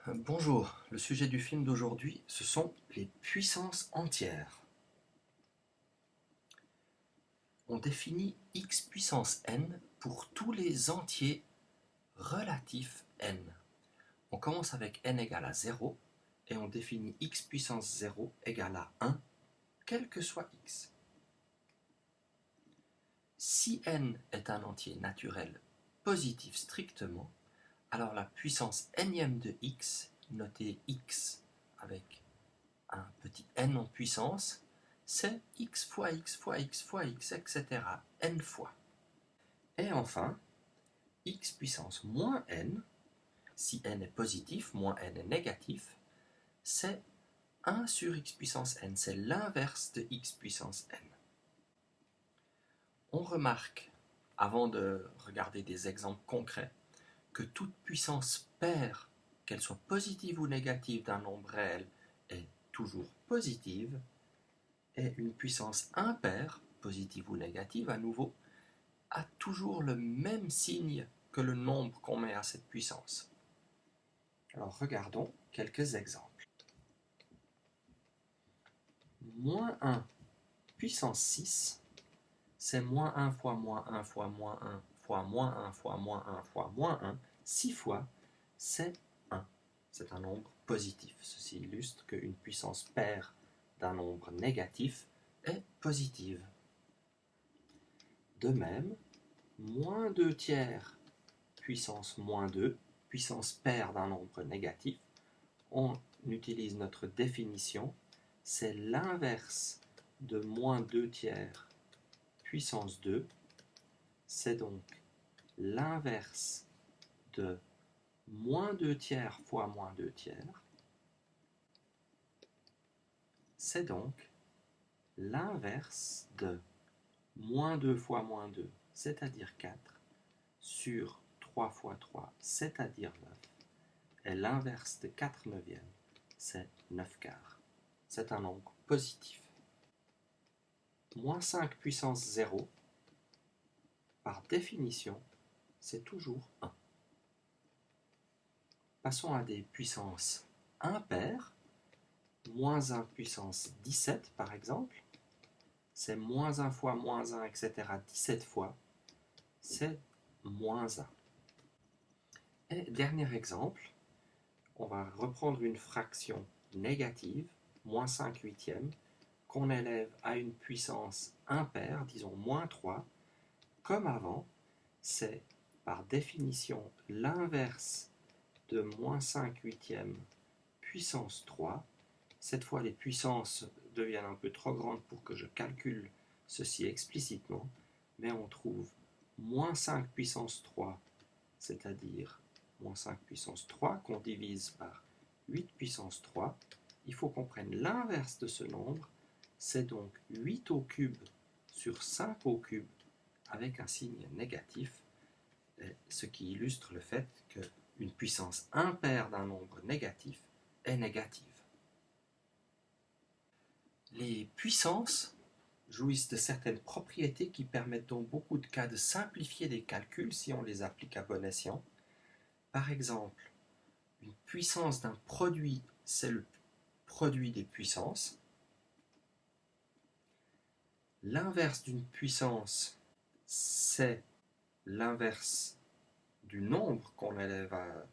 Bonjour, le sujet du film d'aujourd'hui, ce sont les puissances entières. On définit x puissance n pour tous les entiers relatifs n. On commence avec n égale à 0 et on définit x puissance 0 égale à 1, quel que soit x. Si n est un entier naturel positif strictement, alors la puissance nème de x, notée x avec un petit n en puissance, c'est x fois x fois x fois x, etc. n fois. Et enfin, x puissance moins n, si n est positif, moins n est négatif, c'est 1 sur x puissance n, c'est l'inverse de x puissance n. On remarque, avant de regarder des exemples concrets, que toute puissance paire, qu'elle soit positive ou négative d'un nombre réel, est toujours positive, et une puissance impaire, positive ou négative à nouveau, a toujours le même signe que le nombre qu'on met à cette puissance. Alors regardons quelques exemples. Moins 1 puissance 6, c'est moins 1 fois moins 1 fois moins 1 fois moins 1 fois moins 1 fois moins 1, 6 fois, c'est 1. C'est un nombre positif. Ceci illustre qu'une puissance paire d'un nombre négatif est positive. De même, moins 2 tiers puissance moins 2, puissance paire d'un nombre négatif, on utilise notre définition, c'est l'inverse de moins 2 tiers puissance 2, c'est donc l'inverse de moins 2 tiers fois moins 2 tiers, c'est donc l'inverse de moins 2 fois moins 2, c'est-à-dire 4, sur 3 fois 3, c'est-à-dire 9, et l'inverse de 4 neuvièmes, c'est 9 quarts. C'est un nombre positif. Moins 5 puissance 0, par définition, c'est toujours 1. Passons à des puissances impaires. Moins 1 puissance 17, par exemple, c'est moins 1 fois moins 1, etc. 17 fois, c'est moins 1. Et dernier exemple, on va reprendre une fraction négative, moins 5 huitièmes, qu'on élève à une puissance impaire, disons moins 3, comme avant, c'est par définition l'inverse de moins 5 huitièmes puissance 3. Cette fois, les puissances deviennent un peu trop grandes pour que je calcule ceci explicitement, mais on trouve moins 5 puissance 3, c'est-à-dire moins 5 puissance 3 qu'on divise par 8 puissance 3. Il faut qu'on prenne l'inverse de ce nombre, c'est donc 8 au cube sur 5 au cube avec un signe négatif, ce qui illustre le fait qu'une puissance impaire d'un nombre négatif est négative. Les puissances jouissent de certaines propriétés qui permettent dans beaucoup de cas de simplifier des calculs si on les applique à bon escient. Par exemple, une puissance d'un produit, c'est le produit des puissances. L'inverse d'une puissance, c'est l'inverse du nombre qu'on élève à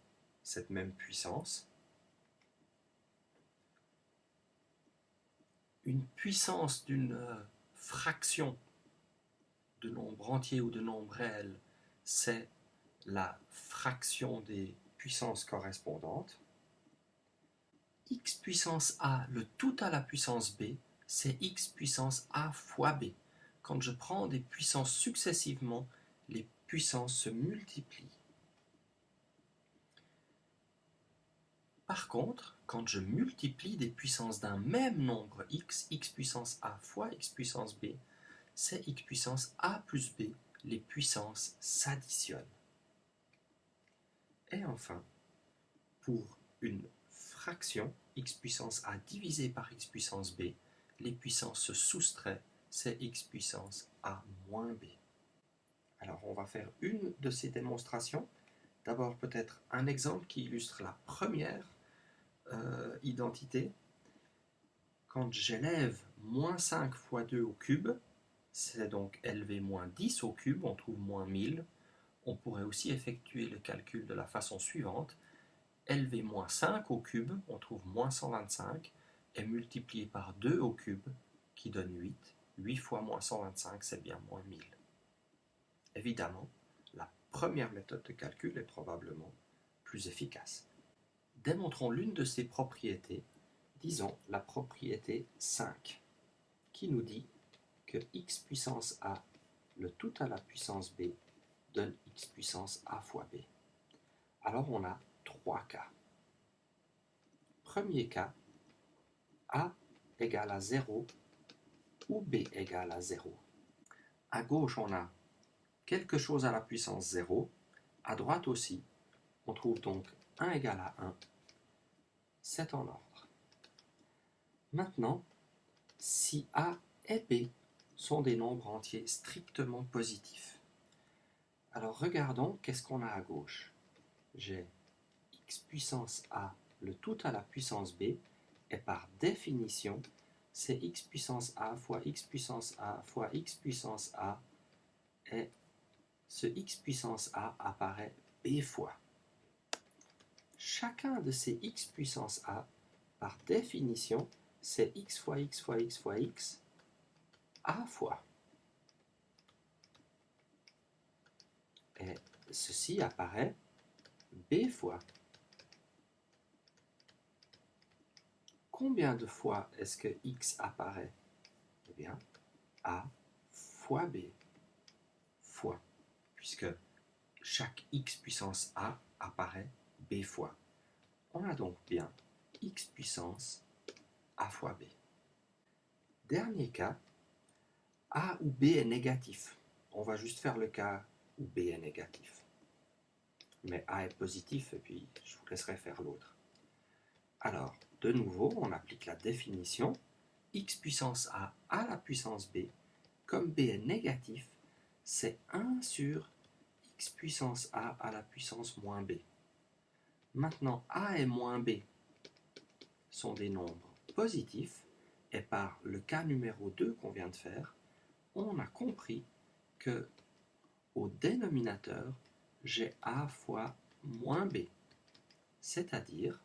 cette même puissance. Une puissance d'une fraction de nombre entier ou de nombre réel, c'est la fraction des puissances correspondantes. X puissance a, le tout à la puissance b, c'est x puissance a fois b. Quand je prends des puissances successivement, les puissances se multiplient. Par contre, quand je multiplie des puissances d'un même nombre x, x puissance a fois x puissance b, c'est x puissance a plus b, les puissances s'additionnent. Et enfin, pour une fraction, x puissance a divisé par x puissance b, les puissances se soustraient, c'est x puissance a moins b. Alors on va faire une de ces démonstrations. D'abord peut-être un exemple qui illustre la première identité. Quand j'élève moins 5 fois 2 au cube, c'est donc élever moins 10 au cube, on trouve moins 1000. On pourrait aussi effectuer le calcul de la façon suivante. Élever moins 5 au cube, on trouve moins 125, et multiplier par 2 au cube, qui donne 8. 8 fois moins 125, c'est bien moins 1000. Évidemment, la première méthode de calcul est probablement plus efficace. Démontrons l'une de ces propriétés, disons la propriété 5, qui nous dit que x puissance a, le tout à la puissance b, donne x puissance a fois b. Alors on a 3 cas. Premier cas, a égale à 0 ou b égale à 0. À gauche, on a quelque chose à la puissance 0. À droite aussi, on trouve donc 1 égale à 1. C'est en ordre. Maintenant, si a et b sont des nombres entiers strictement positifs, alors regardons qu'est-ce qu'on a à gauche. J'ai x puissance a, le tout à la puissance b, et par définition, c'est x puissance a fois x puissance a fois x puissance a, et ce x puissance a apparaît b fois. Chacun de ces x puissance a, par définition, c'est x fois x fois x fois x, a fois. Et ceci apparaît b fois. Combien de fois est-ce que x apparaît? Eh bien, a fois b fois, puisque chaque x puissance a apparaît b fois. On a donc bien x puissance a fois b. Dernier cas, a ou b est négatif. On va juste faire le cas où b est négatif. Mais a est positif, et puis je vous laisserai faire l'autre. Alors, de nouveau, on applique la définition. X puissance a à la puissance b, comme b est négatif, c'est 1 sur x puissance a à la puissance moins b. Maintenant, a et moins b sont des nombres positifs, et par le cas numéro 2 qu'on vient de faire, on a compris que au dénominateur, j'ai a fois moins b, c'est-à-dire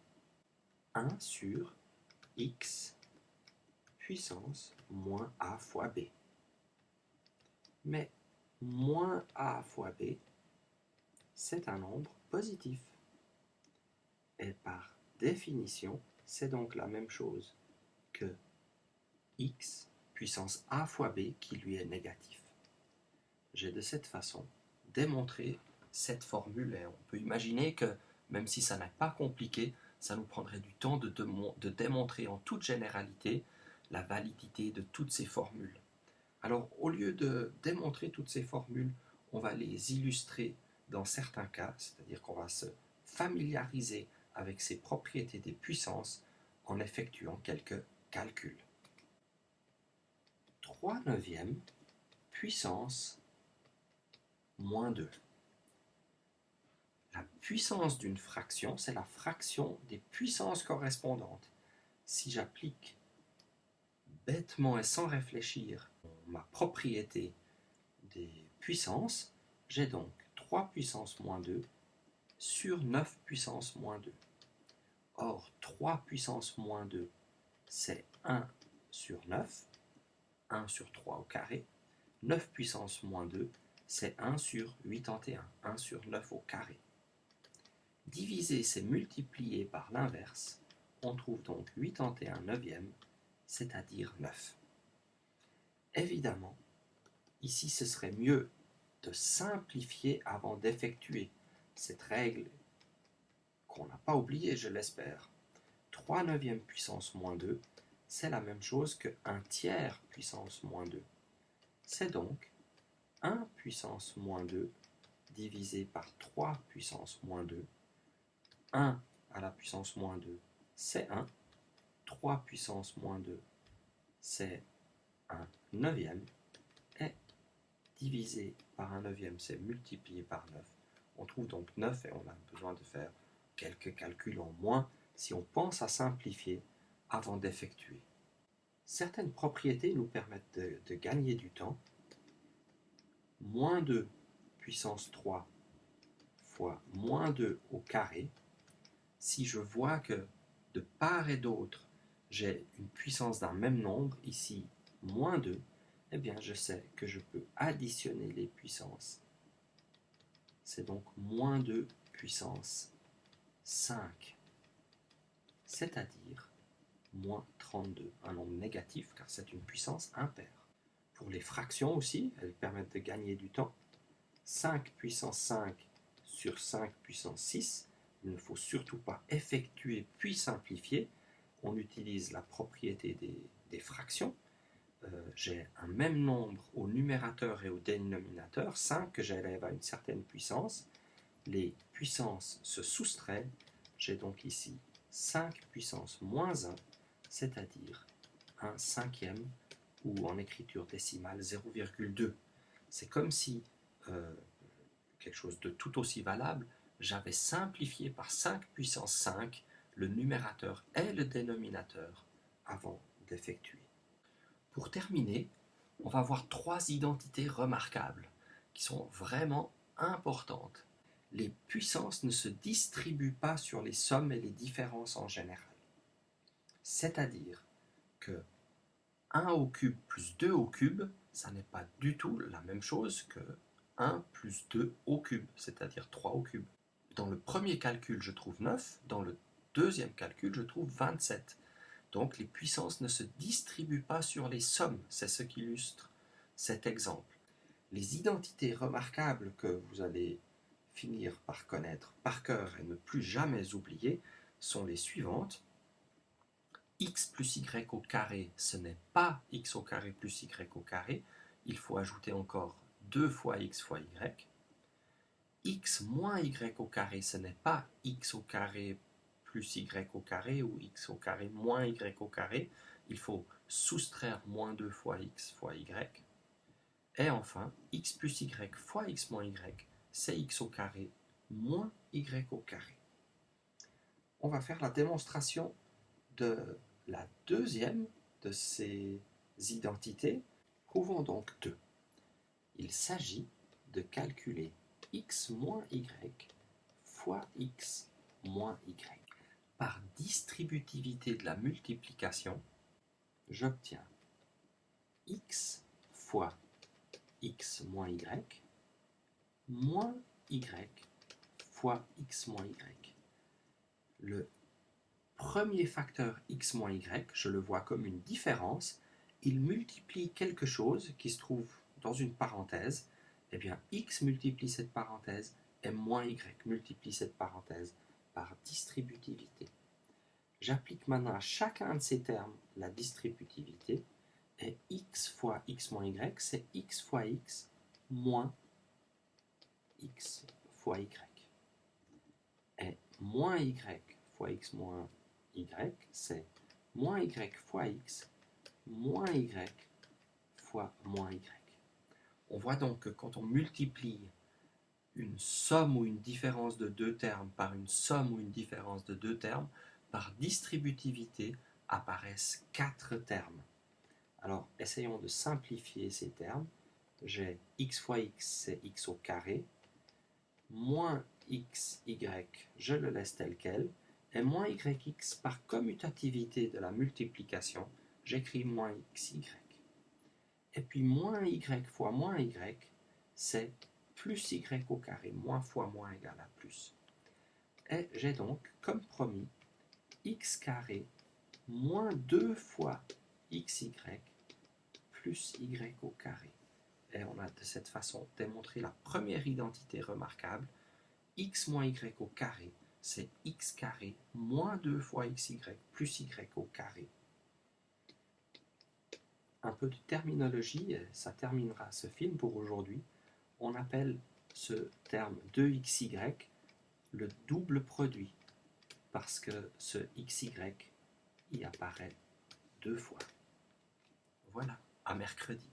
1 sur x puissance moins a fois b. Mais moins a fois b, c'est un nombre positif. Et par définition, c'est donc la même chose que x puissance a fois b qui lui est négatif. J'ai de cette façon démontré cette formule, et on peut imaginer que même si ça n'est pas compliqué, ça nous prendrait du temps de démontrer en toute généralité la validité de toutes ces formules. Alors, au lieu de démontrer toutes ces formules, on va les illustrer dans certains cas, c'est-à-dire qu'on va se familiariser avec ces propriétés des puissances en effectuant quelques calculs. 3/9 puissance moins 2. La puissance d'une fraction, c'est la fraction des puissances correspondantes. Si j'applique bêtement et sans réfléchir ma propriété des puissances, j'ai donc 3 puissance moins 2 sur 9 puissance moins 2. Or, 3 puissance moins 2, c'est 1 sur 9, 1 sur 3 au carré. 9 puissance moins 2, c'est 1 sur 81, 1 sur 9 au carré. Diviser, c'est multiplier par l'inverse. On trouve donc 81/9, c'est-à-dire 9. Évidemment, ici ce serait mieux de simplifier avant d'effectuer cette règle qu'on n'a pas oubliée, je l'espère. 3/9 puissance moins 2, c'est la même chose que 1 tiers puissance moins 2. C'est donc 1 puissance moins 2 divisé par 3 puissance moins 2. 1 à la puissance moins 2, c'est 1. 3 puissance moins 2, c'est 1/9. Et divisé par 1/9, c'est multiplié par 9. On trouve donc 9 et on a besoin de faire quelques calculs en moins si on pense à simplifier avant d'effectuer. Certaines propriétés nous permettent de gagner du temps. Moins 2 puissance 3 fois moins 2 au carré. Si je vois que de part et d'autre, j'ai une puissance d'un même nombre, ici moins 2, eh bien je sais que je peux additionner les puissances. C'est donc moins 2 puissance 5, c'est-à-dire moins 32, un nombre négatif car c'est une puissance impaire. Pour les fractions aussi, elles permettent de gagner du temps. 5 puissance 5 sur 5 puissance 6, il ne faut surtout pas effectuer puis simplifier. On utilise la propriété des fractions. J'ai un même nombre au numérateur et au dénominateur, 5 que j'élève à une certaine puissance. Les puissances se soustraient. J'ai donc ici 5 puissance moins 1, c'est-à-dire un cinquième, ou en écriture décimale 0,2. C'est comme si, quelque chose de tout aussi valable, j'avais simplifié par 5 puissance 5 le numérateur et le dénominateur avant d'effectuer. Pour terminer, on va voir 3 identités remarquables qui sont vraiment importantes. Les puissances ne se distribuent pas sur les sommes et les différences en général. C'est-à-dire que 1 au cube plus 2 au cube, ça n'est pas du tout la même chose que 1 plus 2 au cube, c'est-à-dire 3 au cube. Dans le premier calcul, je trouve 9, dans le deuxième calcul, je trouve 27. Donc les puissances ne se distribuent pas sur les sommes, c'est ce qu'illustre cet exemple. Les identités remarquables que vous allez finir par connaître par cœur et ne plus jamais oublier sont les suivantes. X plus y au carré, ce n'est pas x au carré plus y au carré, il faut ajouter encore 2 fois x fois y. X moins y au carré, ce n'est pas x au carré plus y au carré ou x au carré moins y au carré, il faut soustraire moins 2 fois x fois y. Et enfin, x plus y fois x moins y, c'est x au carré moins y au carré. On va faire la démonstration de la deuxième de ces identités. Prouvons donc 2. Il s'agit de calculer x moins y fois x moins y. Par distributivité de la multiplication, j'obtiens x fois x moins y moins y fois x moins y. Le premier facteur x moins y, je le vois comme une différence, il multiplie quelque chose qui se trouve dans une parenthèse, et bien x multiplie cette parenthèse et moins y multiplie cette parenthèse par distributivité. J'applique maintenant à chacun de ces termes la distributivité, et x fois x moins y, c'est x fois x moins x fois y. Et moins y fois x moins y, c'est moins y fois x moins y fois moins y. On voit donc que quand on multiplie une somme ou une différence de deux termes par une somme ou une différence de deux termes, par distributivité apparaissent 4 termes. Alors, essayons de simplifier ces termes. J'ai x fois x, c'est x au carré, moins xy, je le laisse tel quel, et moins yx, par commutativité de la multiplication, j'écris moins xy. Et puis moins y fois moins y, c'est plus y au carré, moins fois moins égale à plus. Et j'ai donc, comme promis, x carré moins 2 fois xy plus y au carré. Et on a de cette façon démontré la première identité remarquable. X moins y au carré, c'est x carré moins 2 fois xy plus y au carré. Un peu de terminologie, ça terminera ce film pour aujourd'hui. On appelle ce terme 2xy le double produit, parce que ce xy y apparaît 2 fois. Voilà, à mercredi.